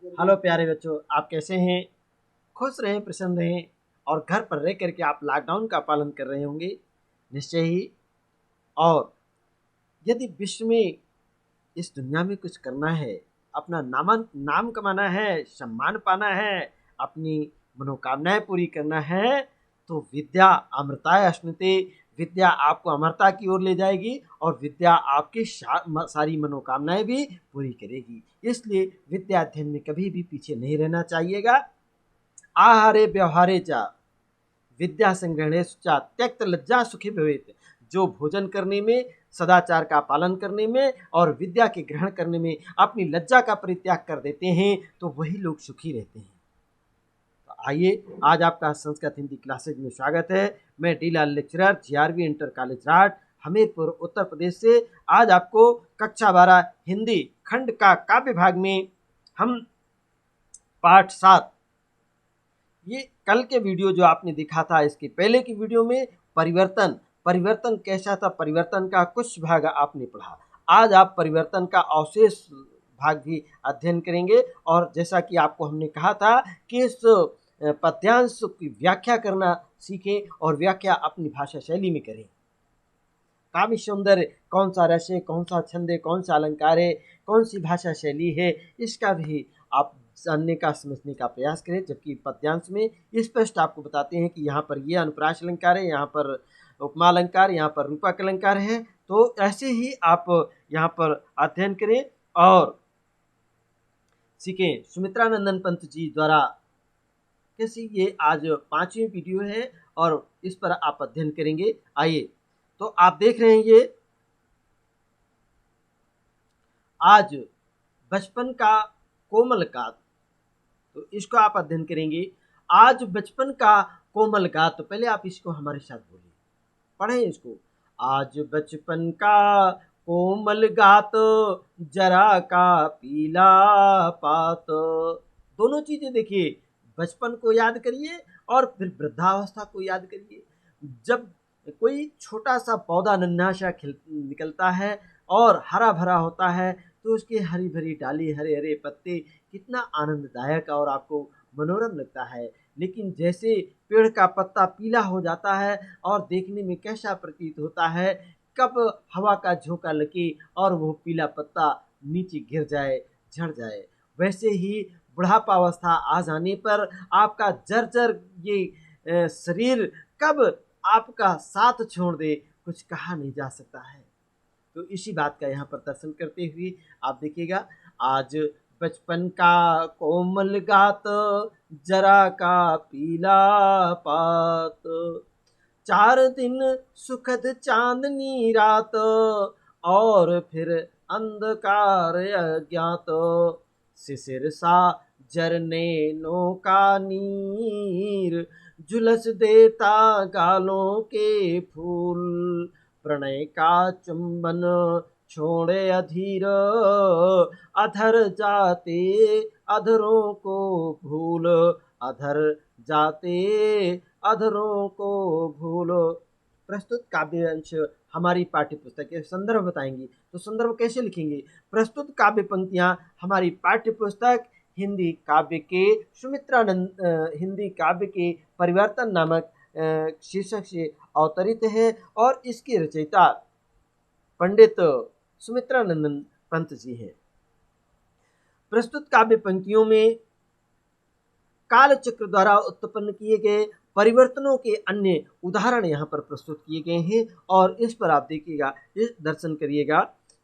Hello प्यारे बच्चों, आप कैसे हैं? खुश रहें, प्रसन्न रहें और घर पर रह करके आप लॉकडाउन का पालन कर रहे होंगे निश्चय ही। और यदि विश्व में, इस दुनिया में कुछ करना है, अपना नाम कमाना है, सम्मान पाना है, अपनी मनोकामनाएं पूरी करना है, तो विद्या अमृताय अश्नुते। विद्या आपको अमरता की ओर ले जाएगी और विद्या आपकी सारी मनोकामनाएं भी पूरी करेगी। इसलिए विद्या अध्ययन में कभी भी पीछे नहीं रहना चाहिएगा। आहारे व्यवहारे च विद्या संग्रहणेषु च त्यक्त लज्जा सुखी भवेत्। जो भोजन करने में, सदाचार का पालन करने में और विद्या के ग्रहण करने में अपनी लज्जा का परित्याग कर देते हैं, तो वही लोग सुखी रहते हैं। तो आइए, आज आपका संस्कृत हिंदी क्लासेज में स्वागत है। मैं D Lal lecturer, GRV inter college Rath, Hamirpur, Uttar Pradesh से आज आपको कक्षा 12 हिंदी खंड का काव्य भाग में हम पाठ 7, ये कल के वीडियो जो आपने देखा था, इसके पहले की वीडियो में परिवर्तन कैसा था, परिवर्तन का कुछ भाग आपने पढ़ा। आज आप परिवर्तन का अवशेष भाग भी अध्ययन करेंगे। और जैसा कि आपको हमने कहा था कि इस पद्यांश की व्याख्या करना सीखें और व्याख्या अपनी भाषा शैली में करें। काव्य सौंदर्य कौन सा रस है, कौन सा छंद है, कौन सा अलंकार है, कौन सी भाषा शैली है, इसका भी आप जानने का, समझने का प्रयास करें। जबकि पद्यांश में स्पष्ट आपको बताते हैं कि यहाँ पर ये अनुप्रास अलंकार है, यहाँ पर उपमा अलंकार, यहाँ पर रूपक अलंकार है। तो ऐसे ही आप यहाँ पर अध्ययन करें और सीखें। सुमित्रानंदन पंत जी द्वारा कैसी, ये आज 5वीं वीडियो है और इस पर आप अध्ययन करेंगे। आइए, तो आप देख रहे हैं ये आज बचपन का कोमल गात, तो इसको आप अध्ययन करेंगे। आज बचपन का कोमल गात, तो पहले आप इसको हमारे साथ बोलिए, पढ़ें इसको। आज बचपन का कोमल गात, जरा का पीला पात। दोनों चीजें देखिए, बचपन को याद करिए और फिर वृद्धावस्था को याद करिए। जब कोई छोटा सा पौधा नन्हा सा निकलता है और हरा भरा होता है, तो उसकी हरी भरी डाली, हरे हरे पत्ते, कितना आनंददायक और आपको मनोरम लगता है। लेकिन जैसे पेड़ का पत्ता पीला हो जाता है और देखने में कैसा प्रतीत होता है, कब हवा का झोंका लगे और वो पीला पत्ता नीचे गिर जाए, झड़ जाए, वैसे ही बुढ़ापावस्था आ जाने पर आपका जर्जर ये शरीर कब आपका साथ छोड़ दे, कुछ कहा नहीं जा सकता है। तो इसी बात का यहाँ पर दर्शन करते हुए आप देखिएगा। आज बचपन का कोमल गात, जरा का पीला पात। 4 दिन सुखद चांदनी रात, और फिर अंधकार अज्ञात। शिशिर सा जरने नौका नीर, झुलस देता गालों के फूल। प्रणय का चुंबन छोड़े अधीर, अधर जाते अधरों को भूल। अधर जाते अधरों को भूलो। प्रस्तुत काव्य अंश हमारी पाठ्य पुस्तक के संदर्भ बताएंगी। तो संदर्भ कैसे लिखेंगे? प्रस्तुत काव्य पंक्तियां हमारी पाठ्य पुस्तक हिंदी काव्य के हिंदी काव्य के परिवर्तन नामक शीर्षक से अवतरित है और इसके रचयिता पंडित सुमित्रानंदन पंत जी हैं। प्रस्तुत काव्य पंक्तियों में काल चक्र द्वारा उत्पन्न किए गए परिवर्तनों के अन्य उदाहरण यहाँ पर प्रस्तुत किए गए हैं और इस पर आप देखिएगा, इस दर्शन करिएगा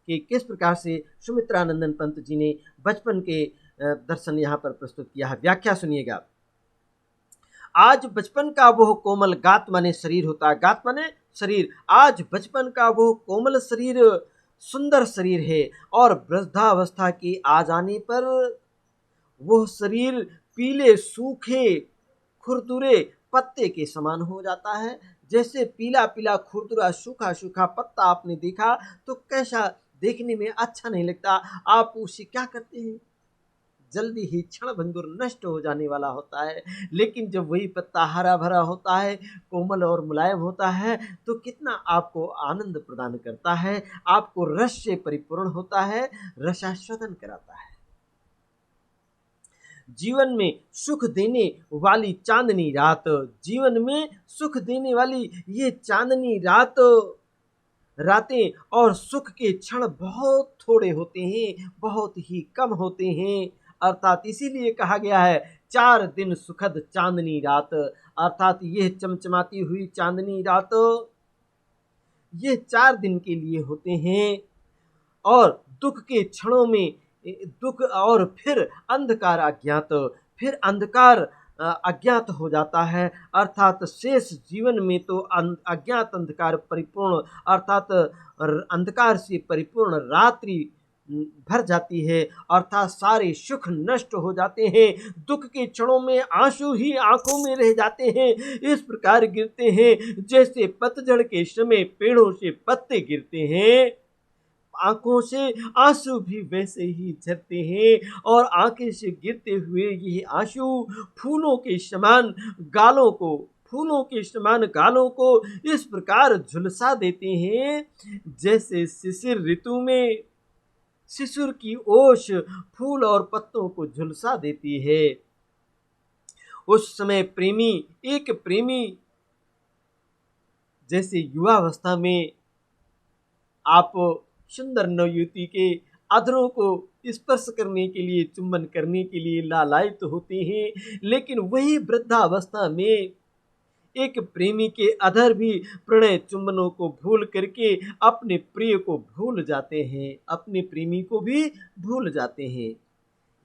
कि किस प्रकार से सुमित्रानंदन पंत जी ने बचपन के दर्शन यहाँ पर प्रस्तुत किया है। व्याख्या सुनिएगा। आज बचपन का वो कोमल गात माने शरीर होता है, गात माने शरीर। आज बचपन का वो कोमल शरीर, सुंदर शरीर है और वृद्धावस्था के आ जाने पर वह शरीर पीले सूखे खुरदुरे पत्ते के समान हो जाता है। जैसे पीला पीला खुरदुरा सूखा सूखा पत्ता आपने देखा तो कैसा देखने में अच्छा नहीं लगता। आप उसे क्या करते हैं, जल्दी ही क्षण भंगुर नष्ट हो जाने वाला होता है। लेकिन जब वही पत्ता हरा भरा होता है, कोमल और मुलायम होता है, तो कितना आपको आनंद प्रदान करता है, आपको रस से परिपूर्ण होता है, रसास्वादन कराता है। जीवन में सुख देने वाली चांदनी रात, जीवन में सुख देने वाली ये चांदनी रातें और सुख के क्षण बहुत थोड़े होते हैं, बहुत ही कम होते हैं। अर्थात इसीलिए कहा गया है 4 दिन सुखद चांदनी रात, अर्थात यह चमचमाती हुई चांदनी रात ये 4 दिन के लिए होते हैं और दुख के क्षणों में दुख और फिर अंधकार अज्ञात, फिर अंधकार अज्ञात हो जाता है, अर्थात शेष जीवन में तो अज्ञात अंधकार परिपूर्ण, अर्थात अंधकार से परिपूर्ण रात्रि भर जाती है, अर्थात सारे सुख नष्ट हो जाते हैं, दुख के क्षणों में आंसू ही आंखों में रह जाते हैं, इस प्रकार गिरते हैं जैसे पतझड़ के समय पेड़ों से पत्ते गिरते हैं, आंखों से आंसू भी वैसे ही झरते हैं और आंखें से गिरते हुए ये आंसू फूलों के समान गालों को इस प्रकार झुलसा देते हैं जैसे शिशिर ऋतु में शिशिर की ओस फूल और पत्तों को झुलसा देती है। उस समय एक प्रेमी जैसे युवावस्था में आप सुंदर नवयुवती के अधरों को स्पर्श करने के लिए, चुंबन करने के लिए लालायित होते हैं, लेकिन वही वृद्धावस्था में एक प्रेमी के अधर भी प्रणय चुंबनों को भूल करके अपने प्रिय को भूल जाते हैं, अपने प्रेमी को भी भूल जाते हैं।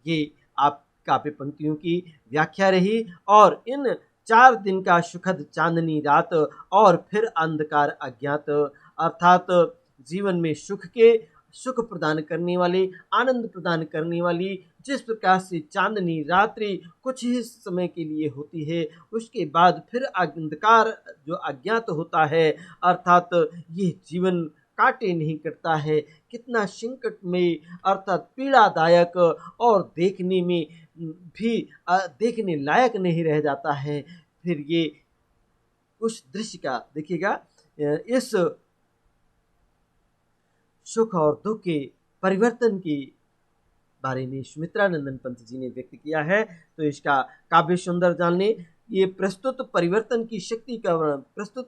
ये आप काव्य पंक्तियों की व्याख्या रही और इन 4 दिन का सुखद चांदनी रात और फिर अंधकार अज्ञात, अर्थात जीवन में सुख प्रदान करने वाली, आनंद प्रदान करने वाली जिस प्रकार से चांदनी रात्रि कुछ ही समय के लिए होती है, उसके बाद फिर अंधकार जो अज्ञात होता है, अर्थात ये जीवन काटे नहीं करता है, कितना संकट में अर्थात पीड़ादायक और देखने में भी देखने लायक नहीं रह जाता है। फिर ये उस दृश्य का देखिएगा, इस सुख और दुख के परिवर्तन के बारे में सुमित्रानंदन पंत जी ने व्यक्त किया है, तो इसका काव्य सुंदर जानने ये प्रस्तुत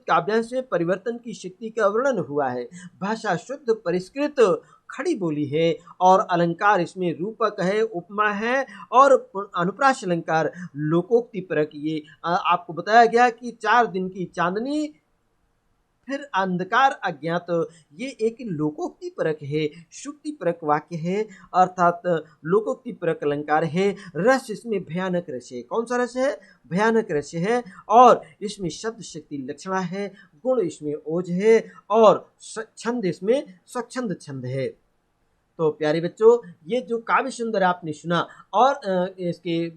काव्यांश में परिवर्तन की शक्ति का वर्णन हुआ है। भाषा शुद्ध परिष्कृत खड़ी बोली है और अलंकार इसमें रूपक है, उपमा है और अनुप्रास अलंकार लोकोक्ति परक। ये आपको बताया गया कि 4 दिन की चांदनी फिर अंधकार अज्ञात, ये एक लोकोक्ति परक है, शुक्ति परक वाक्य है, अर्थात लोकोक्ति परक अलंकार है। रस इसमें भयानक रस है। कौन सा रस है? भयानक रस है। और इसमें शब्द शक्ति लक्षणा है, गुण इसमें ओज है और छंद इसमें स्वच्छंद छंद है। तो प्यारे बच्चों, ये जो काव्य सुंदर आपने सुना और इसके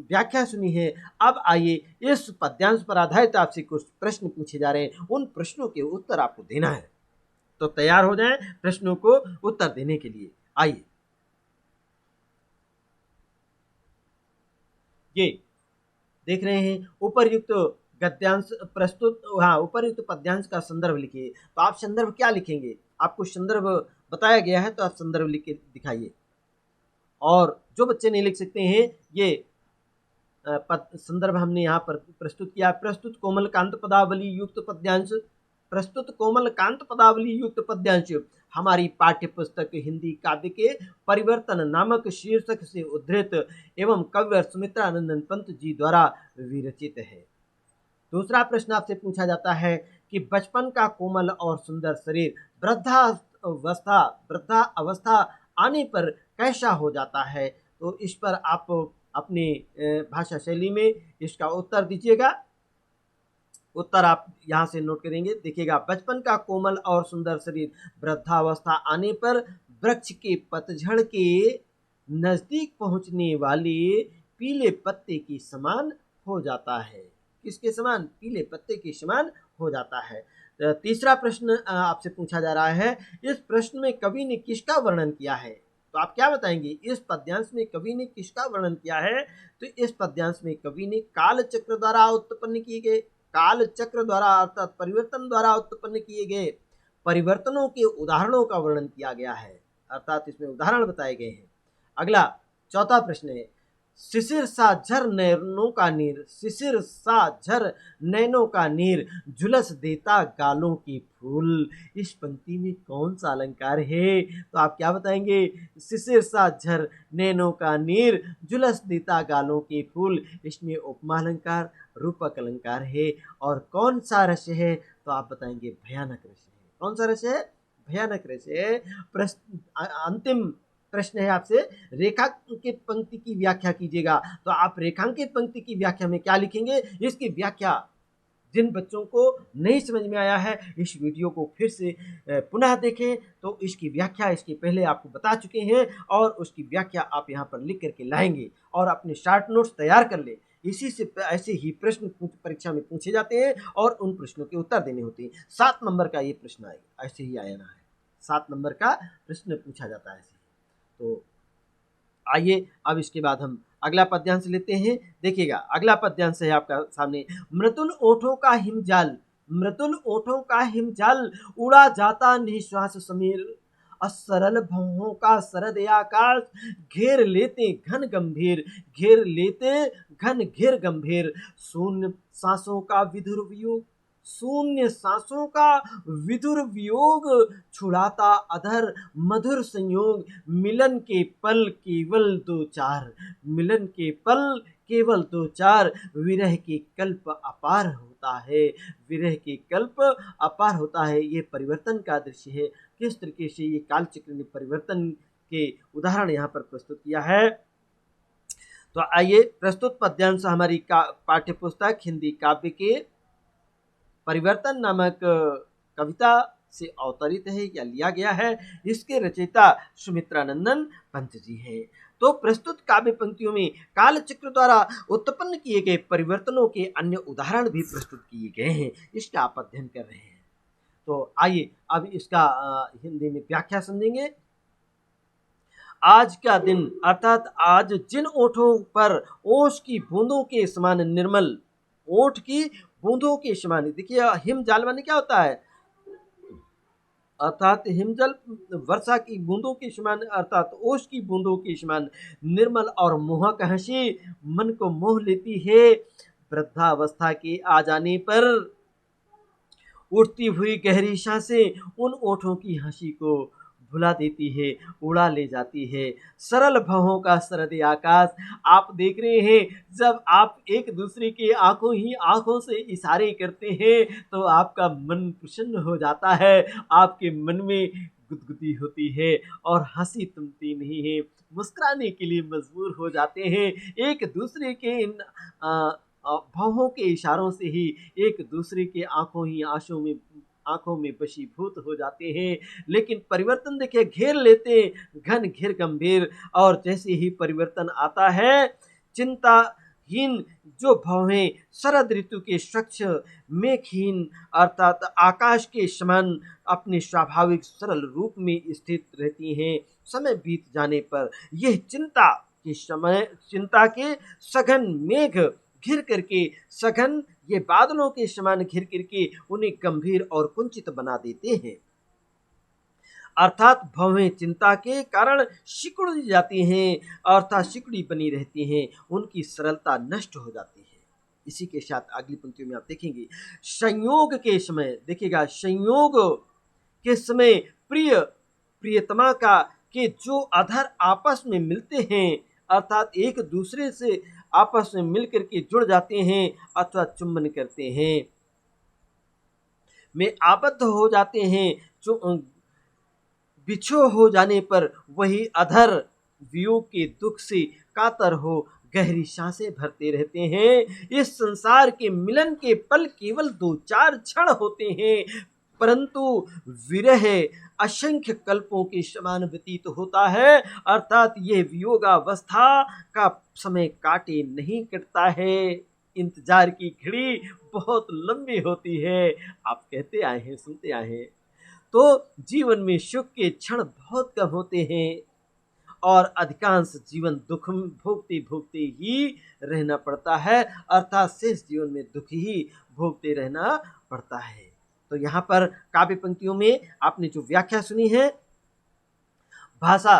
व्याख्या सुनी है, अब आइए इस पद्यांश पर आधारित आपसे कुछ प्रश्न पूछे जा रहे हैं, उन प्रश्नों के उत्तर आपको देना है। तो तैयार हो जाएं प्रश्नों को उत्तर देने के लिए। आइए, ये देख रहे हैं उपर्युक्त गद्यांश प्रस्तुत, उपर्युक्त पद्यांश का संदर्भ लिखिए। तो आप संदर्भ क्या लिखेंगे? आपको संदर्भ बताया गया है तो आप संदर्भ लिख के दिखाइए। और जो बच्चे नहीं लिख सकते हैं, ये संदर्भ हमने यहाँ पर प्रस्तुत किया। प्रस्तुत कोमलकांत पदावली युक्त पद्यांश हमारी पाठ्य पुस्तक हिंदी काव्य के परिवर्तन नामक शीर्षक से उद्धृत एवं कविवर सुमित्रानंदन पंत जी द्वारा विरचित है। दूसरा प्रश्न आपसे पूछा जाता है कि बचपन का कोमल और सुंदर शरीर वृद्धा अवस्था आने पर कैसा हो जाता है? तो इस पर आप अपनी भाषा शैली में इसका उत्तर दीजिएगा। उत्तर आप यहाँ से नोट करेंगे। देखिएगा, बचपन का कोमल और सुंदर शरीर वृद्धावस्था आने पर वृक्ष के पतझड़ के नजदीक पहुंचने वाले पीले पत्ते के समान हो जाता है। किसके समान? पीले पत्ते के समान हो जाता है। तीसरा प्रश्न आपसे पूछा जा रहा है, इस प्रश्न में कवि ने किसका वर्णन किया है? तो आप क्या बताएंगे? इस पद्यांश में कवि ने किसका वर्णन किया है? तो इस पद्यांश में कवि ने काल चक्र द्वारा अर्थात परिवर्तन द्वारा उत्पन्न किए गए परिवर्तनों के उदाहरणों का वर्णन किया गया है, अर्थात इसमें उदाहरण बताए गए हैं। अगला चौथा प्रश्न है, शिशिर सा झर नैनों का नीर, शिशिर सा झर नैनों का नीर, झुलस देता गालों की फूल। इस पंक्ति में कौन सा अलंकार है? तो आप क्या बताएंगे? शिशिर सा झर नैनों का नीर, झुलस देता गालों के फूल। इसमें उपमा अलंकार, रूपक अलंकार है। और कौन सा रस है? तो आप बताएंगे भयानक रस है। कौन सा रस है? भयानक रस है। अंतिम प्रश्न है आपसे, रेखांकित पंक्ति की व्याख्या कीजिएगा। तो आप रेखांकित पंक्ति की व्याख्या में क्या लिखेंगे? इसकी व्याख्या जिन बच्चों को नहीं समझ में आया है, इस वीडियो को फिर से पुनः देखें। तो इसकी व्याख्या इसके पहले आपको बता चुके हैं और उसकी व्याख्या आप यहाँ पर लिख करके लाएंगे और अपने शॉर्ट नोट्स तैयार कर ले। इसी से ऐसे ही प्रश्न परीक्षा में पूछे जाते हैं और उन प्रश्नों के उत्तर देने होते हैं। 7 नंबर का ये प्रश्न आएगा, ऐसे ही आया ना है, 7 नंबर का प्रश्न पूछा जाता है ऐसे। तो आइए अब इसके बाद हम अगला पद्यांश लेते हैं। देखिएगा, अगला पद्यांश है आपका सामने। मृदुल ओठों का हिमजाल, मृदुल ओठों का हिमजाल, उड़ा जाता निश्वास समीर, असरल भवों का सरद आकाश, घेर लेते घन गंभीर, घेर लेते घन घेर गंभीर, शून्य सांसों का विधुर वियोग, शून्य सांसों का विधुर वियोग, छुड़ाता अधर मधुर संयोग, मिलन के पल केवल दो चार, मिलन के पल केवल दो चार, विरह के कल्प अपार होता है, विरह के कल्प अपार होता है। ये परिवर्तन का दृश्य है। किस तरीके से ये कालचक्र ने परिवर्तन के उदाहरण यहाँ पर प्रस्तुत किया है। तो आइए, प्रस्तुत पद्यांश हमारी पाठ्य पुस्तक हिंदी काव्य के परिवर्तन नामक कविता से अवतरित है या लिया गया है। इसके रचयिता सुमित्रानंदन पंत जी हैं। तो प्रस्तुत काव्य पंक्तियों में कालचक्र द्वारा उत्पन्न किए गए परिवर्तनों के अन्य उदाहरण भी प्रस्तुत किए गए हैं। इसका आप अध्ययन कर रहे हैं। तो आइए अब इसका हिंदी में व्याख्या समझेंगे। आज का दिन अर्थात आज जिन ओठों पर ओश की बूंदों के समान निर्मल, ओठ की बूंदों के समान, देखिए हिमजाल माने क्या होता है? अर्थात हिमजल वर्षा की बूंदों के समान, अर्थात ओश की बूंदों के समान निर्मल और मोहक हंसी मन को मोह लेती है। वृद्धावस्था के आ जाने पर उठती हुई गहरी सांसें उन ओठों की हंसी को भुला देती है, उड़ा ले जाती है। सरल भवों का सरद आकाश, आप देख रहे हैं जब आप एक दूसरे के आंखों से इशारे करते हैं तो आपका मन प्रसन्न हो जाता है, आपके मन में गुदगुदी होती है और हंसी थमती नहीं है, मुस्कुराने के लिए मजबूर हो जाते हैं। एक दूसरे के इन भवों के इशारों से ही एक दूसरे के आंखों में वशीभूत हो जाते हैं। लेकिन परिवर्तन देखिए, घेर लेते घन घेर गंभीर, और जैसे ही परिवर्तन आता है चिंताहीन जो भवें शरद ऋतु के स्वच्छ मेघहीन अर्थात आकाश के समान अपने स्वाभाविक सरल रूप में स्थित रहती हैं। समय बीत जाने पर यह चिंता के सघन मेघ घिर करके, सघन ये बादलों के समान घिर करके उन्हें गंभीर और कुंचित बना देते हैं। अर्थात भवें चिंता के कारण सिकुड़ जाती हैं, अर्थात सिकुड़ी बनी रहती हैं, उनकी सरलता नष्ट हो जाती है। इसी के साथ अगली पंक्तियों में आप देखेंगे, संयोग के समय, देखिएगा संयोग के समय प्रियतमा के जो अधर आपस में मिलते हैं, अर्थात एक दूसरे से आपस में मिलकर के जुड़ जाते हैं अथवा चुंबन करते हैं, में आबद्ध हो जाते हैं, जो बिछो हो जाने पर वही अधर वियोग के दुख से कातर हो गहरी सांसें भरते रहते हैं। इस संसार के मिलन के पल केवल 2-4 क्षण होते हैं, परंतु विरह असंख्य कल्पों के समान व्यतीत होता है। अर्थात ये वियोगावस्था का समय काटे नहीं कटता है, इंतजार की घड़ी बहुत लंबी होती है। आप कहते आए हैं, सुनते आए हैं। तो जीवन में सुख के क्षण बहुत कम होते हैं और अधिकांश जीवन दुख भोगते भोगते ही रहना पड़ता है, अर्थात शेष जीवन में दुख ही भोगते रहना पड़ता है। तो यहाँ पर काव्य पंक्तियों में आपने जो व्याख्या सुनी है, भाषा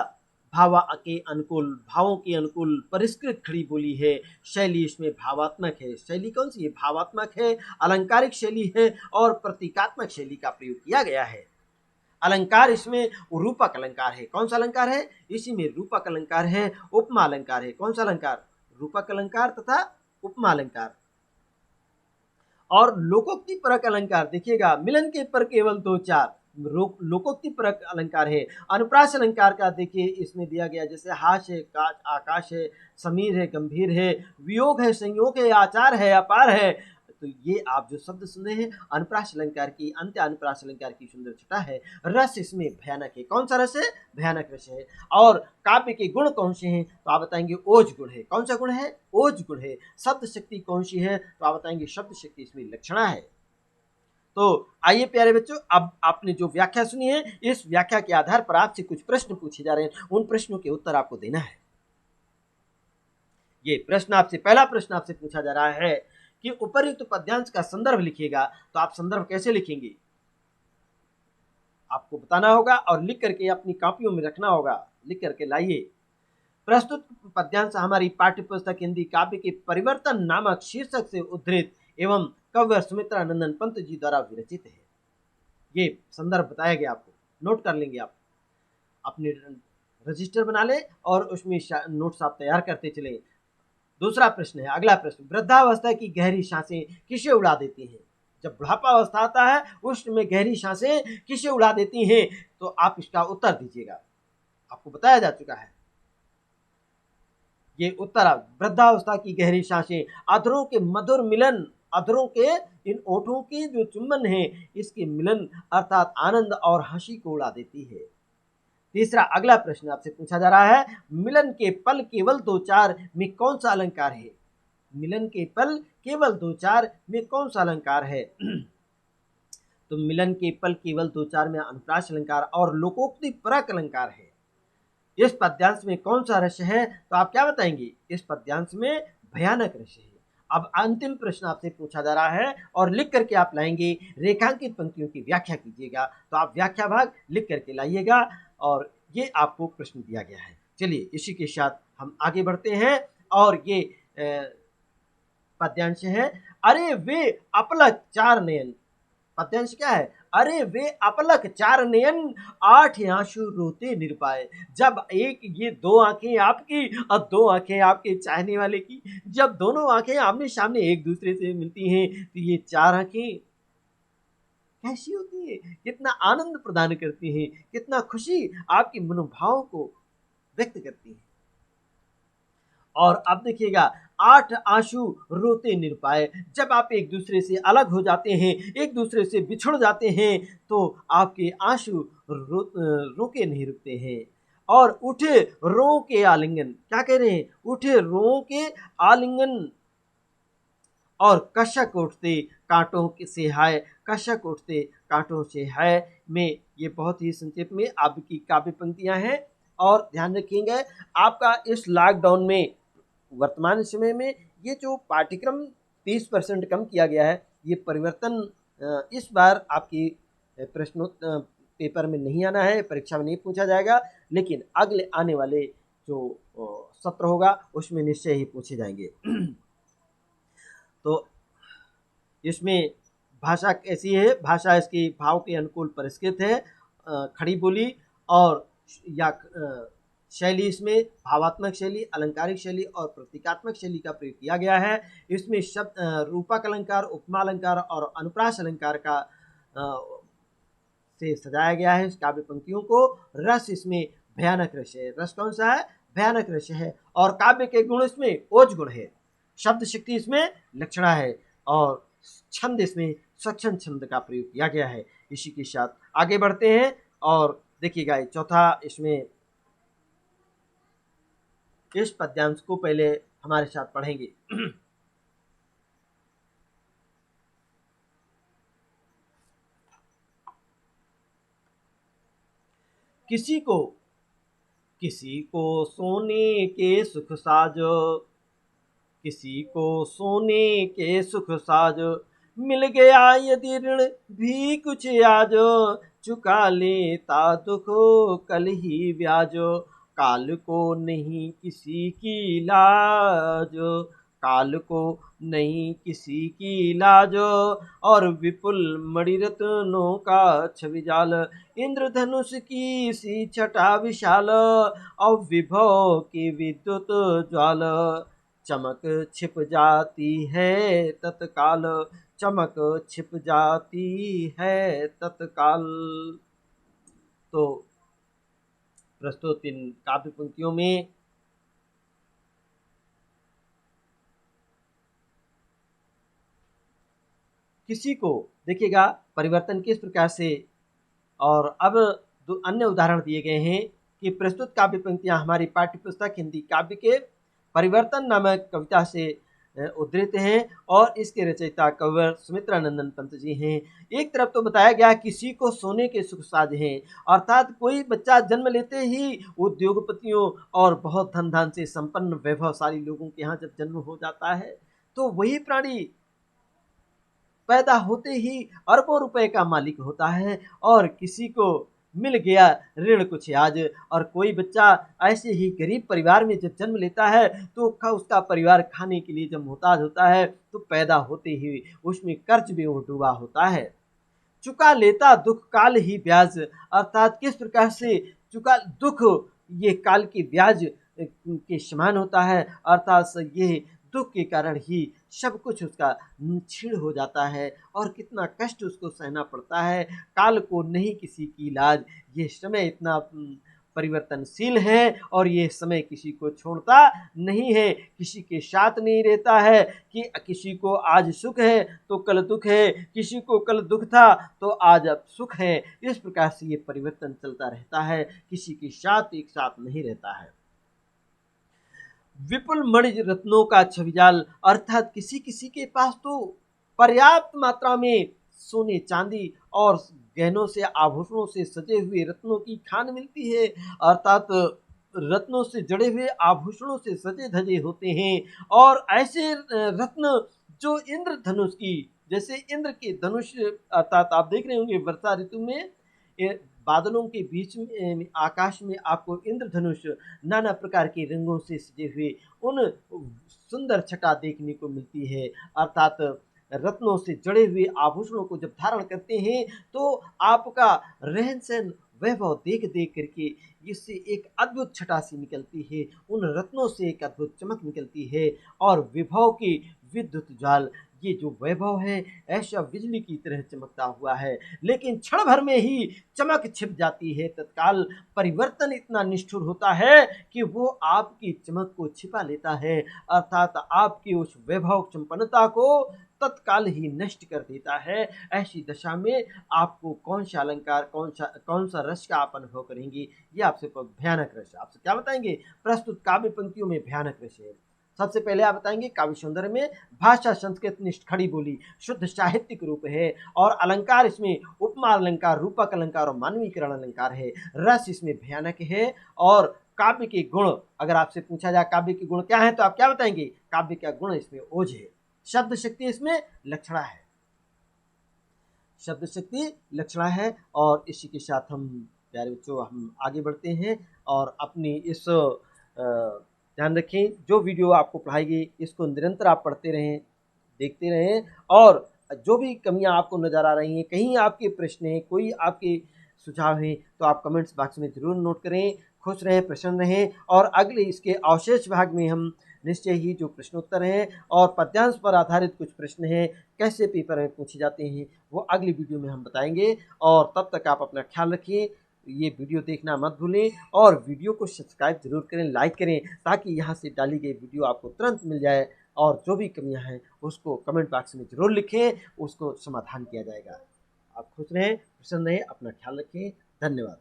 भावा के अनुकूल, भावों के अनुकूल परिष्कृत खड़ी बोली है। शैली इसमें भावात्मक है। शैली कौन सी है? भावात्मक है, अलंकारिक शैली है और प्रतीकात्मक शैली का प्रयोग किया गया है। अलंकार इसमें रूपक अलंकार है। कौन सा अलंकार है? इसी में रूपक अलंकार है, उपमा अलंकार है। कौन सा अलंकार? रूपक अलंकार तथा उपमा अलंकार। और लोकोक्ति परक अलंकार देखिएगा, मिलन के पर केवल दो चार लोकोक्ति परक अलंकार है। अनुप्रास अलंकार का देखिए इसमें दिया गया, जैसे हाश है, आकाश है, समीर है, गंभीर है, वियोग है, संयोग है, आचार है, अपार है। तो ये आप जो शब्द सुने हैं अनुप्रास अलंकार की, अंत्य अनुप्रास अलंकार की सुंदर छटा है। रस इसमें भयानक है। कौन सा रस है? भयानक रस है। और काव्य के गुण कौन से हैं? तो आप बताएंगे ओज गुण है। कौन सा गुण है? ओज गुण है। शब्द शक्ति कौन सी है? तो आप बताएंगे शब्द शक्ति इसमें लक्षणा है। तो आइए प्यारे बच्चों, अब आपने जो व्याख्या सुनी है, इस व्याख्या के आधार पर आपसे कुछ प्रश्न पूछे जा रहे हैं। उन प्रश्नों के उत्तर आपको देना है। ये प्रश्न आपसे, पहला प्रश्न आपसे पूछा जा रहा है कि उपर्युक्त पद्यांश का संदर्भ लिखिएगा। तो आप संदर्भ कैसे लिखेंगे? आपको बताना होगा और लिख करके अपनी कॉपियों में रखना होगा। लिख करके लाइए। प्रस्तुत पद्यांश हमारी पाठ्य पुस्तक हिंदी काव्य के परिवर्तन नामक शीर्षक से उद्धृत एवं कवि सुमित्रा नंदन पंत जी द्वारा विरचित है। ये संदर्भ बताया गया, आपको नोट कर लेंगे। आप अपने रजिस्टर बना ले और उसमें नोट्स आप तैयार करते चले। दूसरा प्रश्न है, अगला प्रश्न, वृद्धावस्था की गहरी सांसें किसे उड़ा देती हैं? जब बुढ़ापा अवस्था आता है उस में गहरी सांसें किसे उड़ा देती हैं? तो आप इसका उत्तर दीजिएगा। आपको बताया जा चुका है ये उत्तर। वृद्धावस्था की गहरी सांसें अधरों के मधुर मिलन, अधरों के इन ओठों के जो चुंबन है इसके मिलन अर्थात आनंद और हंसी को उड़ा देती है। तीसरा, अगला प्रश्न आपसे पूछा जा रहा है, मिलन के पल केवल दो चार में कौन सा अलंकार है? मिलन के पल केवल दो चार में कौन सा अलंकार है? तो मिलन के पल केवल दो चार में अनुप्रास अलंकार और लोकोक्ति परक अलंकार है। इस पद्यांश में कौन सा रस है? तो आप क्या बताएंगे? इस पद्यांश में भयानक रस है। अब अंतिम प्रश्न आपसे पूछा जा रहा है और लिख करके आप लाएंगे। रेखांकित पंक्तियों की व्याख्या कीजिएगा। तो आप व्याख्या भाग लिख करके लाइएगा और ये आपको प्रश्न दिया गया है। चलिए इसी के साथ हम आगे बढ़ते हैं और ये पद्यांश है, अरे वे अपलक चार नयन। पद्यांश क्या है? अरे वे अपलक चार नयन आठ आंसू रोते निरपाए। जब एक ये दो आंखें आपकी और दो आंखें आपके चाहने वाले की, जब दोनों आंखें आमने सामने एक दूसरे से मिलती हैं तो ये चार आंखें कैसी होती है? कितना आनंद प्रदान करती हैं, कितना खुशी आपके मनोभाव को व्यक्त करती है। और अब देखिएगा, आठ आंसू रोते निरपाए। जब आप एक दूसरे से अलग हो जाते हैं, एक दूसरे से बिछुड़ जाते हैं तो आपके आंसू रोके नहीं रुकते हैं। और उठे रो के आलिंगन, क्या कह रहे हैं? उठे रो के आलिंगन और कशक उठते कांटों से हाय, कशक उठते कांटों से हाय में ये बहुत ही संक्षेप में आपकी काव्य पंक्तियां हैं। और ध्यान रखिएगा, आपका इस लॉकडाउन में वर्तमान समय में ये जो पाठ्यक्रम 30% कम किया गया है, ये परिवर्तन इस बार आपकी प्रश्नों पेपर में नहीं आना है, परीक्षा में नहीं पूछा जाएगा, लेकिन अगले आने वाले जो सत्र होगा उसमें निश्चय ही पूछे जाएंगे। तो इसमें भाषा कैसी है? भाषा इसकी भाव के अनुकूल परिष्कृत है, खड़ी बोली और या शैली इसमें भावात्मक शैली, अलंकारिक शैली और प्रतीकात्मक शैली का प्रयोग किया गया है। इसमें शब्द रूपक अलंकार, उपमा अलंकार और अनुप्रास अलंकार का से सजाया गया है इस काव्य पंक्तियों को। रस इसमें भयानक रस है। रस कौन सा है? भयानक रस है। और काव्य के गुण इसमें ओज गुण है। शब्द शक्ति इसमें लक्षणा है और छंद इसमें सक्षम छंद का प्रयोग किया गया है। इसी के साथ आगे बढ़ते हैं और देखिएगा चौथा, इसमें इस पद्यांश को पहले हमारे साथ पढ़ेंगे। किसी को सोने के सुख साजो, किसी को सोने के सुख साजो, मिल गया यदि ऋण भी कुछ आज, चुका लेता दुख कल ही ब्याजो। काल को नहीं किसी की लाज, काल को नहीं किसी की लाज, और विपुल मणिरत्नों का छवि जाल, इंद्रधनुष की सी छटा विशाल, और विभव की विद्युत ज्वाल, चमक छिप जाती है तत्काल, चमक छिप जाती है तत्काल। तो प्रस्तुत इन काव्य पंक्तियों में किसी को देखिएगा परिवर्तन किस प्रकार से, और अब दो अन्य उदाहरण दिए गए हैं कि प्रस्तुत काव्य पंक्तियां हमारी पाठ्य पुस्तक हिंदी काव्य के परिवर्तन नामक कविता से उद्धृत हैं और इसके रचयिता कविवर सुमित्रानंदन पंत जी हैं। एक तरफ तो बताया गया किसी को सोने के सुख साज हैं, अर्थात कोई बच्चा जन्म लेते ही उद्योगपतियों और बहुत धन धान से संपन्न वैभवशाली लोगों के यहाँ जब जन्म हो जाता है तो वही प्राणी पैदा होते ही अरबों रुपए का मालिक होता है, और किसी को मिल गया ऋण कुछ आज, और कोई बच्चा ऐसे ही गरीब परिवार में जब जन्म लेता है तो उसका परिवार खाने के लिए जब मोहताज होता है तो पैदा होते ही उसमें कर्ज में वो डूबा होता है। चुका लेता दुख काल ही ब्याज, अर्थात किस प्रकार से चुका दुख ये काल की ब्याज के समान होता है, अर्थात ये दुख के कारण ही सब कुछ उसका छीड़ हो जाता है और कितना कष्ट उसको सहना पड़ता है। काल को नहीं किसी की लाज, ये समय इतना परिवर्तनशील है और ये समय किसी को छोड़ता नहीं है, किसी के साथ नहीं रहता है कि किसी को आज सुख है तो कल दुख है, किसी को कल दुख था तो आज अब सुख है। इस प्रकार से ये परिवर्तन चलता रहता है, किसी के साथ एक साथ नहीं रहता है। विपुल मणि रत्नों का छविजाल, अर्थात किसी किसी के पास तो पर्याप्त मात्रा में सोने चांदी और गहनों से आभूषणों से सजे हुए रत्नों की खान मिलती है, अर्थात रत्नों से जड़े हुए आभूषणों से सजे धजे होते हैं, और ऐसे रत्न जो इंद्रधनुष की, जैसे इंद्र के धनुष, अर्थात आप देख रहे होंगे वर्षा ऋतु में बादलों के बीच में आकाश में आपको इंद्रधनुष नाना प्रकार के रंगों से सजे हुए उन सुंदर छटा देखने को मिलती है, अर्थात रत्नों से जड़े हुए आभूषणों को जब धारण करते हैं तो आपका रहन सहन वैभव देख देख करके इससे एक अद्भुत छटा सी निकलती है, उन रत्नों से एक अद्भुत चमक निकलती है, और विभव की विद्युत जाल, ये जो वैभव है ऐसा बिजली की तरह चमकता हुआ है, लेकिन क्षण भर में ही चमक छिप जाती है तत्काल। परिवर्तन इतना निष्ठुर होता है कि वो आपकी चमक को छिपा लेता है, अर्थात आपकी उस वैभव संपन्नता को तत्काल ही नष्ट कर देता है। ऐसी दशा में आपको कौन सा अलंकार, कौन सा रस का आप अनुभव करेंगे, ये आपसे भयानक रस, आपसे क्या बताएंगे प्रस्तुत काव्य पंक्तियों में भयानक रस है। सबसे पहले आप बताएंगे काव्य सौंदर्य में भाषा संस्कृत निष्ठ खड़ी बोली शुद्ध साहित्यिक रूप है, और अलंकार इसमें उपमा अलंकार, रूपक अलंकार और मानवीकरण अलंकार है। रस इसमें भयानक है, और काव्य के गुण, अगर आपसे पूछा जाए काव्य के गुण क्या है तो आप क्या बताएंगे, काव्य का गुण इसमें ओज है, शब्द शक्ति इसमें लक्षणा है, शब्द शक्ति लक्षणा है। और इसी के साथ हम प्यारे बच्चों हम आगे बढ़ते हैं और अपनी इस ध्यान रखें जो वीडियो आपको पढ़ाई गई इसको निरंतर आप पढ़ते रहें, देखते रहें, और जो भी कमियां आपको नज़र आ रही हैं, कहीं आपके प्रश्न हैं, कोई आपके सुझाव हैं तो आप कमेंट्स बॉक्स में ज़रूर नोट करें। खुश रहें, प्रसन्न रहें, और अगले इसके अवशेष भाग में हम निश्चय ही जो प्रश्नोत्तर हैं और पद्यांश पर आधारित कुछ प्रश्न हैं कैसे पेपर में पूछे जाते हैं वो अगली वीडियो में हम बताएंगे। और तब तक आप अपना ख्याल रखिए, ये वीडियो देखना मत भूलें, और वीडियो को सब्सक्राइब जरूर करें, लाइक करें, ताकि यहाँ से डाली गई वीडियो आपको तुरंत मिल जाए, और जो भी कमियाँ हैं उसको कमेंट बॉक्स में ज़रूर लिखें, उसको समाधान किया जाएगा। आप खुश रहें, प्रसन्न रहें, अपना ख्याल रखें, धन्यवाद।